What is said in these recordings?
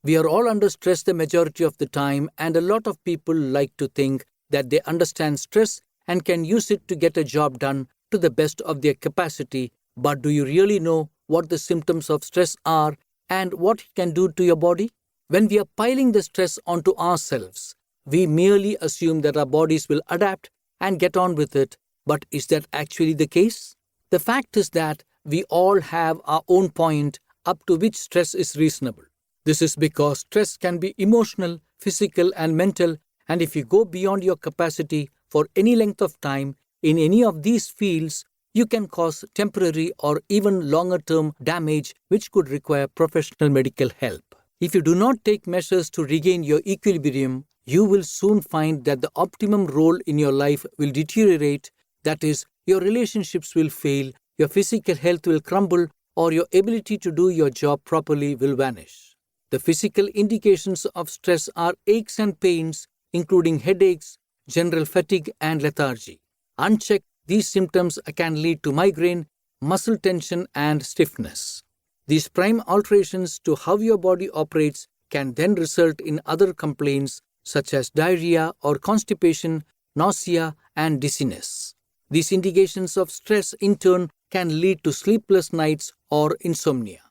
We are all under stress the majority of the time, and a lot of people like to think that they understand stress and can use it to get a job done to the best of their capacity. But do you really know what the symptoms of stress are and what it can do to your body? When we are piling the stress onto ourselves, we merely assume that our bodies will adapt and get on with it. But is that actually the case? The fact is that we all have our own point up to which stress is reasonable. This is because stress can be emotional, physical, and mental, and if you go beyond your capacity for any length of time in any of these fields, you can cause temporary or even longer-term damage which could require professional medical help. If you do not take measures to regain your equilibrium, you will soon find that the optimum role in your life will deteriorate, that is, your relationships will fail, your physical health will crumble, or your ability to do your job properly will vanish. The physical indications of stress are aches and pains, including headaches, general fatigue, and lethargy. Unchecked, these symptoms can lead to migraine, muscle tension, and stiffness. These prime alterations to how your body operates can then result in other complaints such as diarrhea or constipation, nausea, and dizziness. These indications of stress in turn can lead to sleepless nights or insomnia.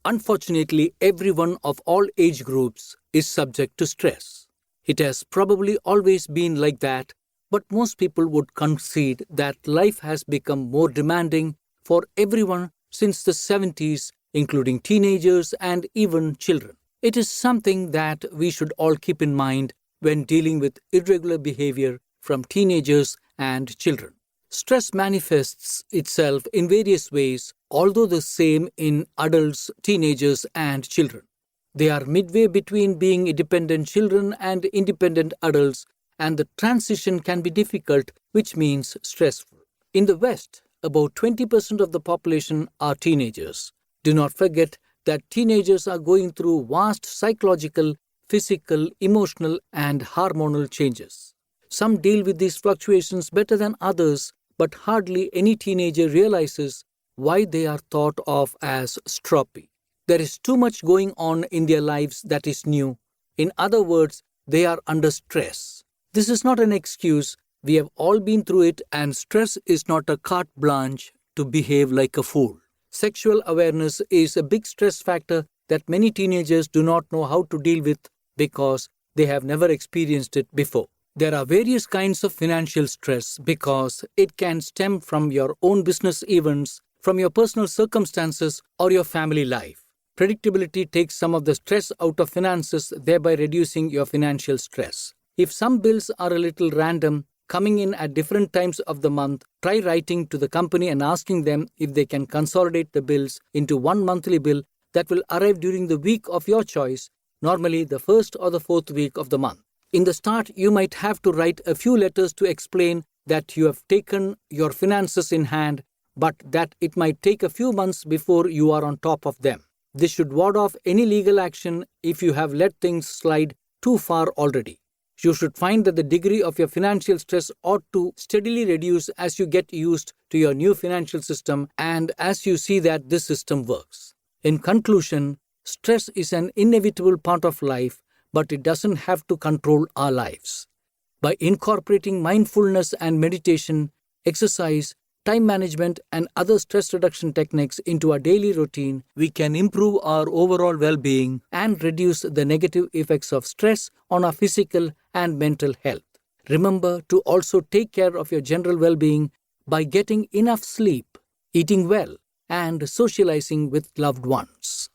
Unfortunately, everyone of all age groups is subject to stress. It has probably always been like that, but most people would concede that life has become more demanding for everyone since the 70s, including teenagers and even children. It is something that we should all keep in mind when dealing with irregular behavior from teenagers and children. Stress manifests itself in various ways, although the same in adults, teenagers, and children. They are midway between being independent children and independent adults, and the transition can be difficult, which means stressful. In the West, about 20% of the population are teenagers. Do not forget that teenagers are going through vast psychological, physical, emotional, and hormonal changes. Some deal with these fluctuations better than others, but hardly any teenager realizes why they are thought of as stroppy. There is too much going on in their lives that is new. In other words, they are under stress. This is not an excuse. We have all been through it, and stress is not a carte blanche to behave like a fool. Sexual awareness is a big stress factor that many teenagers do not know how to deal with because they have never experienced it before. There are various kinds of financial stress because it can stem from your own business events, from your personal circumstances, or your family life. Predictability takes some of the stress out of finances, thereby reducing your financial stress. If some bills are a little random, coming in at different times of the month, try writing to the company and asking them if they can consolidate the bills into one monthly bill that will arrive during the week of your choice, normally the first or the fourth week of the month. In the start, you might have to write a few letters to explain that you have taken your finances in hand, but that it might take a few months before you are on top of them. This should ward off any legal action if you have let things slide too far already. You should find that the degree of your financial stress ought to steadily reduce as you get used to your new financial system and as you see that this system works. In conclusion, stress is an inevitable part of life, but it doesn't have to control our lives. By incorporating mindfulness and meditation, exercise, time management, and other stress reduction techniques into our daily routine, we can improve our overall well-being and reduce the negative effects of stress on our physical and mental health. Remember to also take care of your general well-being by getting enough sleep, eating well, and socializing with loved ones.